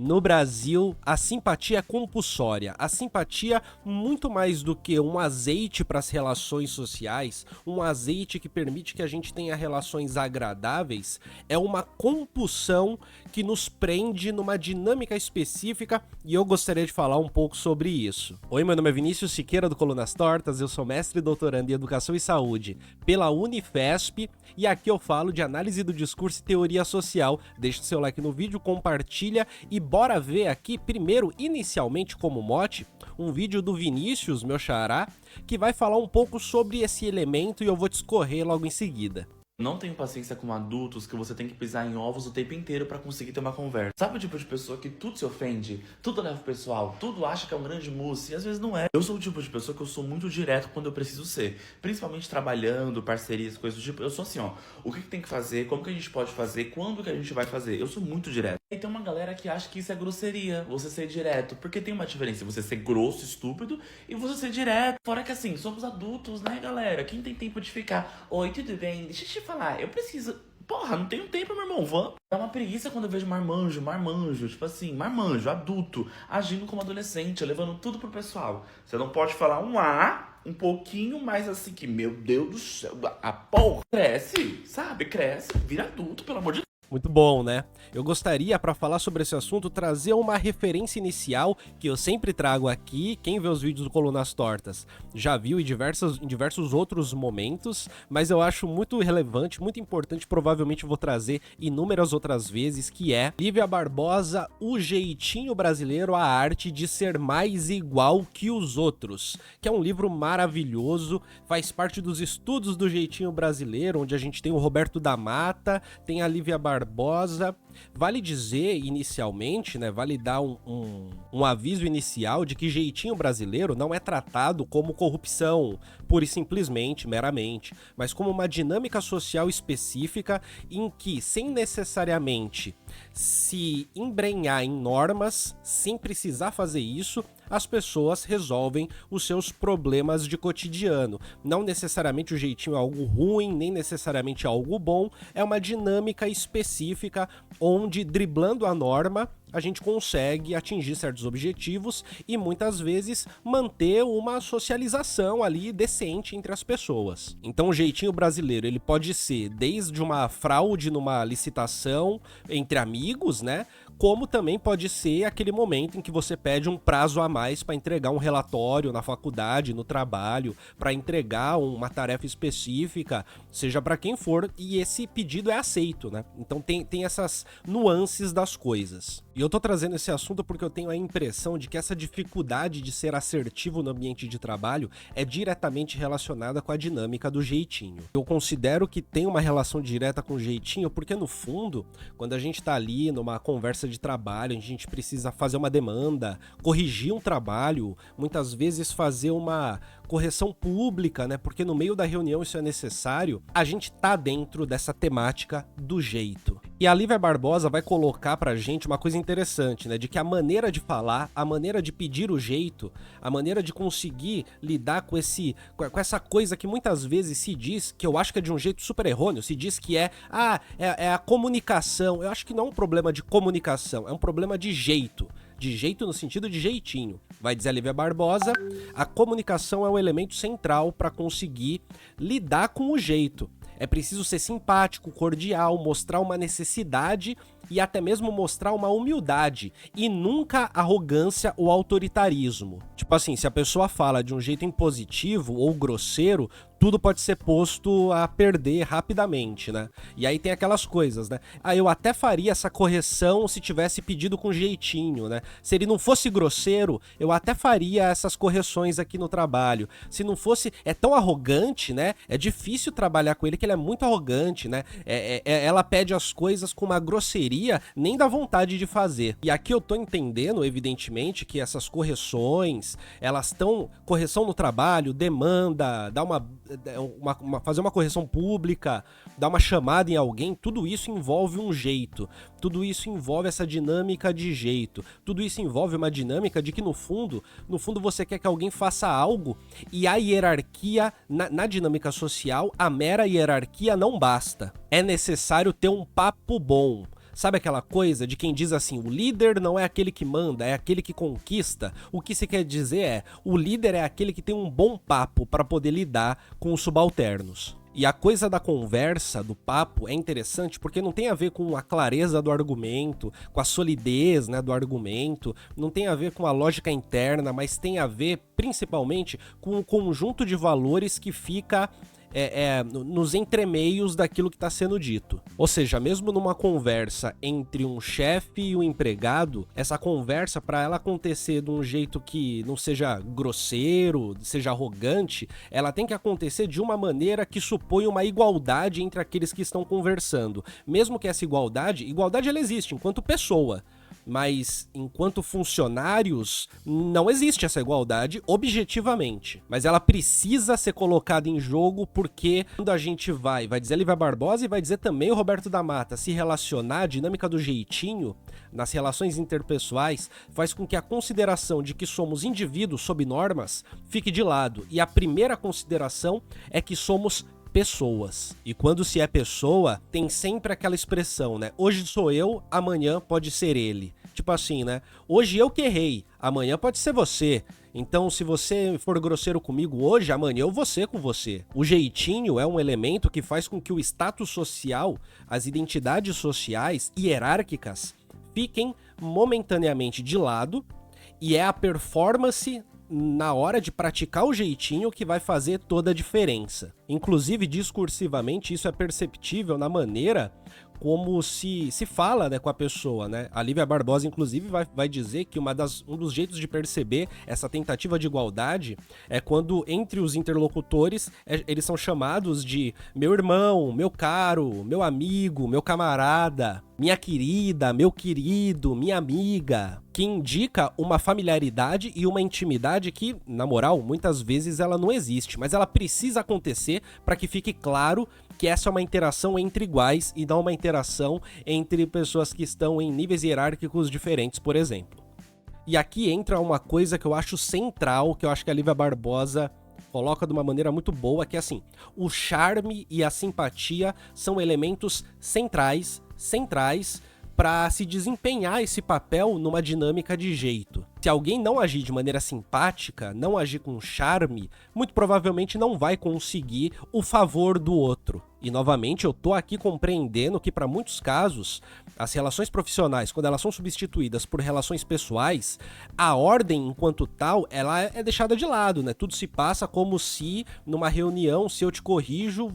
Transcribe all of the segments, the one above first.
No Brasil, a simpatia é compulsória. A simpatia, muito mais do que um azeite para as relações sociais, um azeite que permite que a gente tenha relações agradáveis, é uma compulsão que nos prende numa dinâmica específica e eu gostaria de falar um pouco sobre isso. Oi, meu nome é Vinícius Siqueira do Colunas Tortas, eu sou mestre e doutorando em Educação e Saúde pela Unifesp e aqui eu falo de análise do discurso e teoria social. Deixa o seu like no vídeo, compartilha e bora ver aqui, primeiro, inicialmente como mote, um vídeo do Vinícius, meu xará, que vai falar um pouco sobre esse elemento e eu vou discorrer logo em seguida. Não tenho paciência com adultos que você tem que pisar em ovos o tempo inteiro pra conseguir ter uma conversa. Sabe o tipo de pessoa que tudo se ofende, tudo leva pro pessoal, tudo acha que é um grande mousse e às vezes não é. Eu sou o tipo de pessoa que eu sou muito direto quando eu preciso ser. Principalmente trabalhando, parcerias, coisas do tipo. Eu sou assim, ó, o que tem que fazer, como que a gente pode fazer, quando que a gente vai fazer. Eu sou muito direto. E tem uma galera que acha que isso é grosseria, você ser direto. Porque tem uma diferença, você ser grosso, estúpido e você ser direto. Fora que assim, somos adultos, né, galera? Quem tem tempo de ficar, oi, tudo bem? Deixa eu te falar, eu preciso... Porra, não tenho tempo, meu irmão, vamos. Dá uma preguiça quando eu vejo marmanjo, tipo assim, marmanjo, adulto, agindo como adolescente, levando tudo pro pessoal. Você não pode falar um A, um pouquinho mais assim que, meu Deus do céu, a porra. Cresce, sabe? Cresce, vira adulto, pelo amor de Deus. Muito bom, né? Eu gostaria, para falar sobre esse assunto, trazer uma referência inicial que eu sempre trago aqui. Quem vê os vídeos do Colunas Tortas já viu em diversos outros momentos, mas eu acho muito relevante, muito importante, provavelmente vou trazer inúmeras outras vezes, que é Lívia Barbosa, O Jeitinho Brasileiro, a arte de ser mais igual que os outros, que é um livro maravilhoso, faz parte dos estudos do jeitinho brasileiro, onde a gente tem o Roberto da Mata, tem a Lívia Barbosa. Vale dizer inicialmente, né, vale dar um aviso inicial de que jeitinho brasileiro não é tratado como corrupção, pura e simplesmente, meramente, mas como uma dinâmica social específica em que, sem necessariamente se embrenhar em normas, sem precisar fazer isso, as pessoas resolvem os seus problemas de cotidiano. Não necessariamente o jeitinho é algo ruim, nem necessariamente algo bom, é uma dinâmica específica onde, driblando a norma, a gente consegue atingir certos objetivos e muitas vezes manter uma socialização ali decente entre as pessoas. Então o jeitinho brasileiro, ele pode ser desde uma fraude numa licitação entre amigos, né? Como também pode ser aquele momento em que você pede um prazo a mais para entregar um relatório na faculdade, no trabalho, para entregar uma tarefa específica, seja para quem for, e esse pedido é aceito, né? Então tem essas nuances das coisas. E eu tô trazendo esse assunto porque eu tenho a impressão de que essa dificuldade de ser assertivo no ambiente de trabalho é diretamente relacionada com a dinâmica do jeitinho. Eu considero que tem uma relação direta com o jeitinho porque, no fundo, quando a gente tá ali numa conversa de trabalho, a gente precisa fazer uma demanda, corrigir um trabalho, muitas vezes fazer uma correção pública, né? Porque no meio da reunião isso é necessário, a gente tá dentro dessa temática do jeito. E a Lívia Barbosa vai colocar pra gente uma coisa interessante, né? De que a maneira de falar, a maneira de pedir o jeito, a maneira de conseguir lidar com essa coisa que muitas vezes se diz, que eu acho que é de um jeito super errôneo, se diz que é a comunicação. Eu acho que não é um problema de comunicação, é um problema de jeito. De jeito no sentido de jeitinho. Vai dizer a Lívia Barbosa, a comunicação é um elemento central para conseguir lidar com o jeito. É preciso ser simpático, cordial, mostrar uma necessidade e até mesmo mostrar uma humildade e nunca arrogância ou autoritarismo. Tipo assim, se a pessoa fala de um jeito impositivo ou grosseiro, tudo pode ser posto a perder rapidamente, né? E aí tem aquelas coisas, né? Ah, eu até faria essa correção se tivesse pedido com jeitinho, né? Se ele não fosse grosseiro, eu até faria essas correções aqui no trabalho. Se não fosse... É tão arrogante, né? É difícil trabalhar com ele, que ele é muito arrogante, né? Ela pede as coisas com uma grosseria, nem dá vontade de fazer. E aqui eu tô entendendo, evidentemente, que essas correções, elas estão... Correção no trabalho, demanda, dá fazer uma correção pública, dar uma chamada em alguém, tudo isso envolve um jeito, tudo isso envolve essa dinâmica de jeito, tudo isso envolve uma dinâmica de que no fundo você quer que alguém faça algo e a hierarquia, na dinâmica social, a mera hierarquia não basta. É necessário ter um papo bom. Sabe aquela coisa de quem diz assim, o líder não é aquele que manda, é aquele que conquista? O que se quer dizer é, o líder é aquele que tem um bom papo para poder lidar com os subalternos. E a coisa da conversa, do papo, é interessante porque não tem a ver com a clareza do argumento, com a solidez, né, do argumento, não tem a ver com a lógica interna, mas tem a ver principalmente com o conjunto de valores que fica nos entremeios daquilo que está sendo dito. Ou seja, mesmo numa conversa entre um chefe e um empregado, essa conversa, para ela acontecer de um jeito que não seja grosseiro, seja arrogante, ela tem que acontecer de uma maneira que supõe uma igualdade entre aqueles que estão conversando. Mesmo que essa igualdade ela existe enquanto pessoa, mas enquanto funcionários não existe essa igualdade objetivamente. Mas ela precisa ser colocada em jogo porque quando a gente vai dizer a Lívia Barbosa e vai dizer também o Roberto da Mata, se relacionar, a dinâmica do jeitinho nas relações interpessoais faz com que a consideração de que somos indivíduos sob normas fique de lado. E a primeira consideração é que somos pessoas. E quando se é pessoa, tem sempre aquela expressão, né? Hoje sou eu, amanhã pode ser ele. Tipo assim, né? Hoje eu que errei, amanhã pode ser você. Então, se você for grosseiro comigo hoje, amanhã eu vou ser com você. O jeitinho é um elemento que faz com que o status social, as identidades sociais hierárquicas, fiquem momentaneamente de lado, e é a performance na hora de praticar o jeitinho que vai fazer toda a diferença. Inclusive, discursivamente, isso é perceptível na maneira como se fala, né, com a pessoa, né? A Lívia Barbosa, inclusive, vai dizer que um dos jeitos de perceber essa tentativa de igualdade é quando, entre os interlocutores, eles são chamados de meu irmão, meu caro, meu amigo, meu camarada, minha querida, meu querido, minha amiga, que indica uma familiaridade e uma intimidade que, na moral, muitas vezes ela não existe, mas ela precisa acontecer para que fique claro que essa é uma interação entre iguais e não uma interação entre pessoas que estão em níveis hierárquicos diferentes, por exemplo. E aqui entra uma coisa que eu acho central, que eu acho que a Lívia Barbosa coloca de uma maneira muito boa, que é assim, o charme e a simpatia são elementos centrais para se desempenhar esse papel numa dinâmica de jeito. Se alguém não agir de maneira simpática, não agir com charme, muito provavelmente não vai conseguir o favor do outro. E novamente eu tô aqui compreendendo que para muitos casos, as relações profissionais, quando elas são substituídas por relações pessoais, a ordem enquanto tal, ela é deixada de lado, né? Tudo se passa como se numa reunião, se eu te corrijo,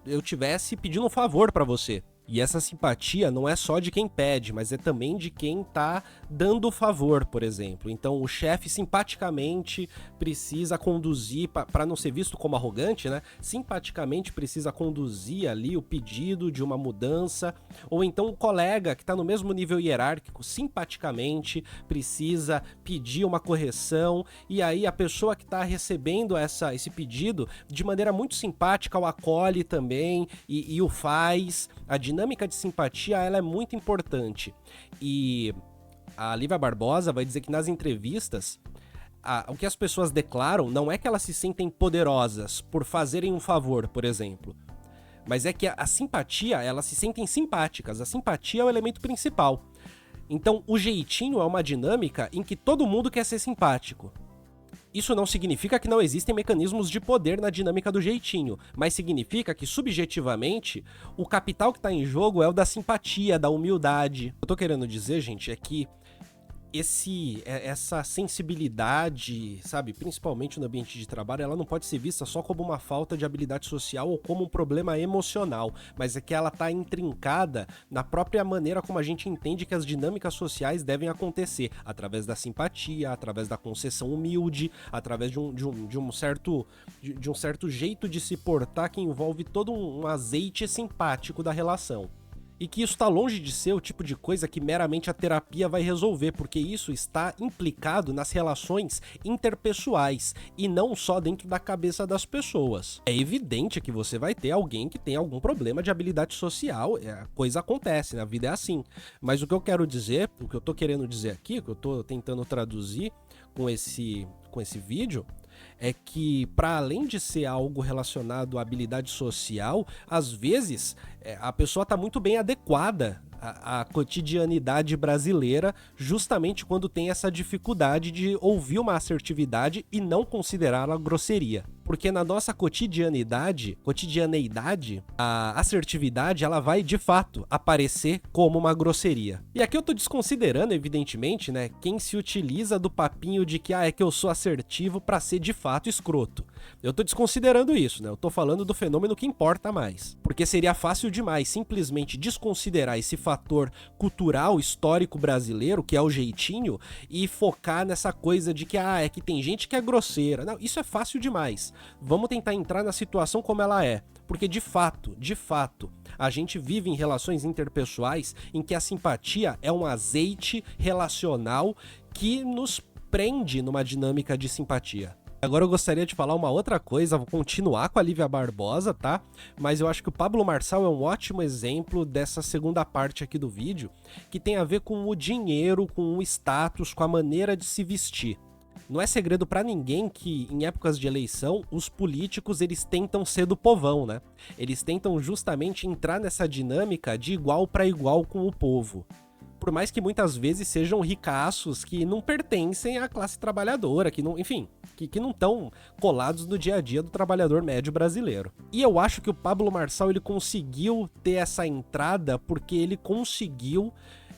eu tivesse pedindo um favor para você. E essa simpatia não é só de quem pede, mas é também de quem tá dando o favor, por exemplo. Então o chefe simpaticamente precisa conduzir, para não ser visto como arrogante, né? Simpaticamente precisa conduzir ali o pedido de uma mudança. Ou então o colega que tá no mesmo nível hierárquico, simpaticamente precisa pedir uma correção. E aí a pessoa que tá recebendo esse pedido, de maneira muito simpática, o acolhe também e o faz. A dinâmica de simpatia, ela é muito importante. E a Lívia Barbosa vai dizer que nas entrevistas, o que as pessoas declaram não é que elas se sentem poderosas por fazerem um favor, por exemplo. Mas é que a simpatia, elas se sentem simpáticas. A simpatia é o elemento principal. Então, o jeitinho é uma dinâmica em que todo mundo quer ser simpático. Isso não significa que não existem mecanismos de poder na dinâmica do jeitinho, mas significa que, subjetivamente, o capital que está em jogo é o da simpatia, da humildade. O que eu tô querendo dizer, gente, é que essa sensibilidade, sabe, principalmente no ambiente de trabalho, ela não pode ser vista só como uma falta de habilidade social ou como um problema emocional, mas é que ela tá intrincada na própria maneira como a gente entende que as dinâmicas sociais devem acontecer, através da simpatia, através da concessão humilde, através de um certo jeito de se portar que envolve todo um azeite simpático da relação. E que isso está longe de ser o tipo de coisa que meramente a terapia vai resolver, porque isso está implicado nas relações interpessoais e não só dentro da cabeça das pessoas. É evidente que você vai ter alguém que tem algum problema de habilidade social, a coisa acontece, né? A vida é assim. Mas o que eu quero dizer, o que eu tô querendo dizer aqui, o que eu tô tentando traduzir com esse vídeo, é que, para além de ser algo relacionado à habilidade social, às vezes a pessoa está muito bem adequada a cotidianidade brasileira, justamente quando tem essa dificuldade de ouvir uma assertividade e não considerá-la grosseria. Porque na nossa cotidianeidade, a assertividade ela vai de fato aparecer como uma grosseria. E aqui eu tô desconsiderando, evidentemente, né, quem se utiliza do papinho de que é que eu sou assertivo pra ser de fato escroto. Eu tô desconsiderando isso, né? Eu tô falando do fenômeno que importa mais. Porque seria fácil demais simplesmente desconsiderar esse fator cultural, histórico brasileiro, que é o jeitinho, e focar nessa coisa de que é que tem gente que é grosseira. Não, isso é fácil demais. Vamos tentar entrar na situação como ela é. Porque de fato, a gente vive em relações interpessoais em que a simpatia é um azeite relacional que nos prende numa dinâmica de simpatia. Agora eu gostaria de falar uma outra coisa, vou continuar com a Lívia Barbosa, tá? Mas eu acho que o Pablo Marçal é um ótimo exemplo dessa segunda parte aqui do vídeo, que tem a ver com o dinheiro, com o status, com a maneira de se vestir. Não é segredo pra ninguém que em épocas de eleição os políticos eles tentam ser do povão, né? Eles tentam justamente entrar nessa dinâmica de igual pra igual com o povo. Por mais que muitas vezes sejam ricaços que não pertencem à classe trabalhadora, que não, enfim, que não estão colados no dia a dia do trabalhador médio brasileiro. E eu acho que o Pablo Marçal ele conseguiu ter essa entrada porque ele conseguiu,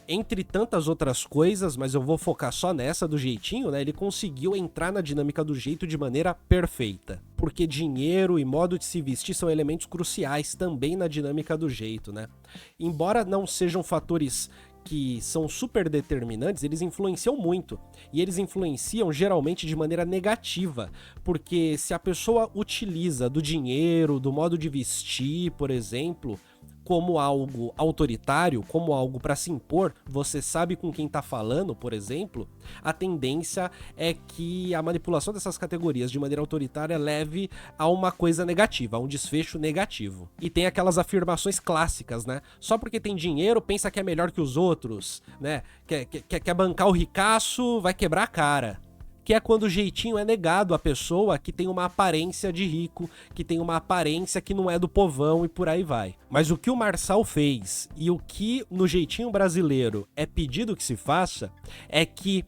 entre tantas outras coisas, mas eu vou focar só nessa do jeitinho, né? Ele conseguiu entrar na dinâmica do jeito de maneira perfeita. Porque dinheiro e modo de se vestir são elementos cruciais também na dinâmica do jeito, né? Embora não sejam fatores que são super determinantes, eles influenciam muito. E eles influenciam geralmente de maneira negativa, porque se a pessoa utiliza do dinheiro, do modo de vestir, por exemplo, como algo autoritário, como algo para se impor, você sabe com quem tá falando, por exemplo, a tendência é que a manipulação dessas categorias de maneira autoritária leve a uma coisa negativa, a um desfecho negativo. E tem aquelas afirmações clássicas, né? Só porque tem dinheiro, pensa que é melhor que os outros, né? Quer bancar o ricaço, vai quebrar a cara. Que é quando o jeitinho é negado à pessoa que tem uma aparência de rico, que tem uma aparência que não é do povão e por aí vai. Mas o que o Marçal fez e o que no jeitinho brasileiro é pedido que se faça é que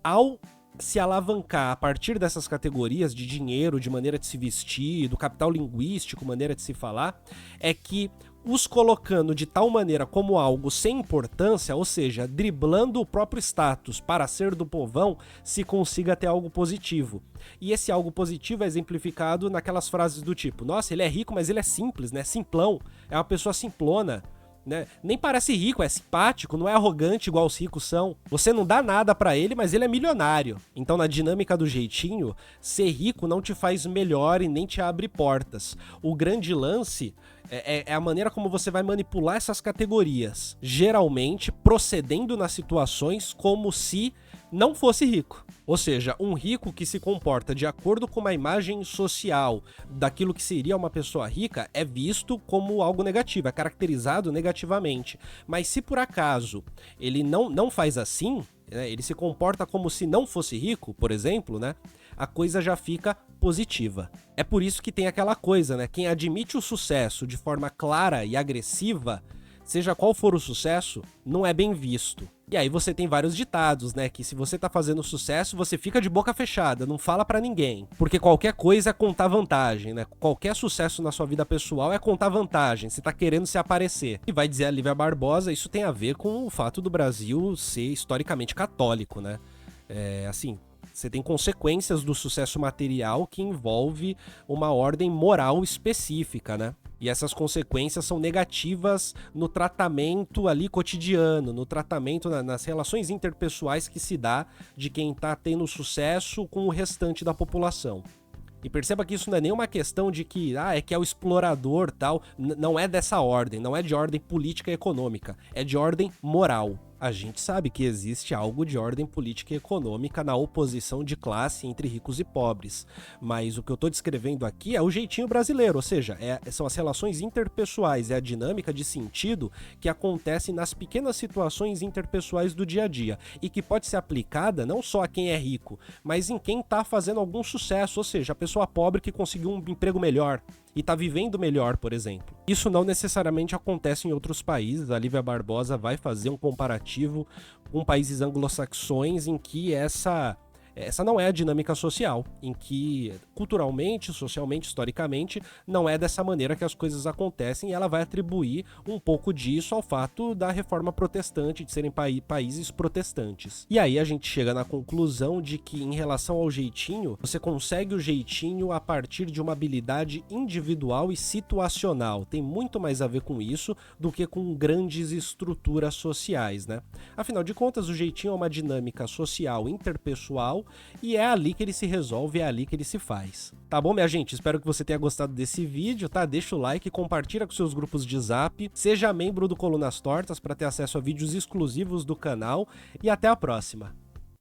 ao se alavancar a partir dessas categorias de dinheiro, de maneira de se vestir, do capital linguístico, maneira de se falar, é que os colocando de tal maneira como algo sem importância, ou seja, driblando o próprio status para ser do povão, se consiga ter algo positivo. E esse algo positivo é exemplificado naquelas frases do tipo: nossa, ele é rico, mas ele é simples, né? Simplão, é uma pessoa simplona. Né? Nem parece rico, é simpático, não é arrogante igual os ricos são. Você não dá nada pra ele, mas ele é milionário. Então, na dinâmica do jeitinho, ser rico não te faz melhor e nem te abre portas. O grande lance é a maneira como você vai manipular essas categorias, geralmente procedendo nas situações como se não fosse rico. Ou seja, um rico que se comporta de acordo com uma imagem social daquilo que seria uma pessoa rica é visto como algo negativo, é caracterizado negativamente. Mas se por acaso ele não faz assim, né, ele se comporta como se não fosse rico, por exemplo, né, a coisa já fica positiva. É por isso que tem aquela coisa, né, quem admite o sucesso de forma clara e agressiva, seja qual for o sucesso, não é bem visto. E aí você tem vários ditados, né, que se você tá fazendo sucesso, você fica de boca fechada, não fala pra ninguém. Porque qualquer coisa é contar vantagem, né? Qualquer sucesso na sua vida pessoal é contar vantagem, você tá querendo se aparecer. E vai dizer a Lívia Barbosa, isso tem a ver com o fato do Brasil ser historicamente católico, né? Assim, você tem consequências do sucesso material que envolve uma ordem moral específica, né? E essas consequências são negativas no tratamento ali cotidiano, no tratamento nas relações interpessoais que se dá de quem tá tendo sucesso com o restante da população. E perceba que isso não é nenhuma questão de que, é que é o explorador tal, não é dessa ordem, não é de ordem política e econômica, é de ordem moral. A gente sabe que existe algo de ordem política e econômica na oposição de classe entre ricos e pobres, mas o que eu tô descrevendo aqui é o jeitinho brasileiro, ou seja, são as relações interpessoais, é a dinâmica de sentido que acontece nas pequenas situações interpessoais do dia a dia e que pode ser aplicada não só a quem é rico, mas em quem tá fazendo algum sucesso, ou seja, a pessoa pobre que conseguiu um emprego melhor. e tá vivendo melhor, por exemplo. Isso não necessariamente acontece em outros países. A Lívia Barbosa vai fazer um comparativo com países anglo-saxões em que essa não é a dinâmica social, em que culturalmente, socialmente, historicamente, não é dessa maneira que as coisas acontecem, e ela vai atribuir um pouco disso ao fato da reforma protestante, de serem países protestantes. E aí a gente chega na conclusão de que, em relação ao jeitinho, você consegue o jeitinho a partir de uma habilidade individual e situacional. Tem muito mais a ver com isso do que com grandes estruturas sociais, né? Afinal de contas, o jeitinho é uma dinâmica social interpessoal e é ali que ele se resolve, é ali que ele se faz. Tá bom, minha gente? Espero que você tenha gostado desse vídeo, tá? Deixa o like, compartilha com seus grupos de zap, seja membro do Colunas Tortas para ter acesso a vídeos exclusivos do canal e até a próxima.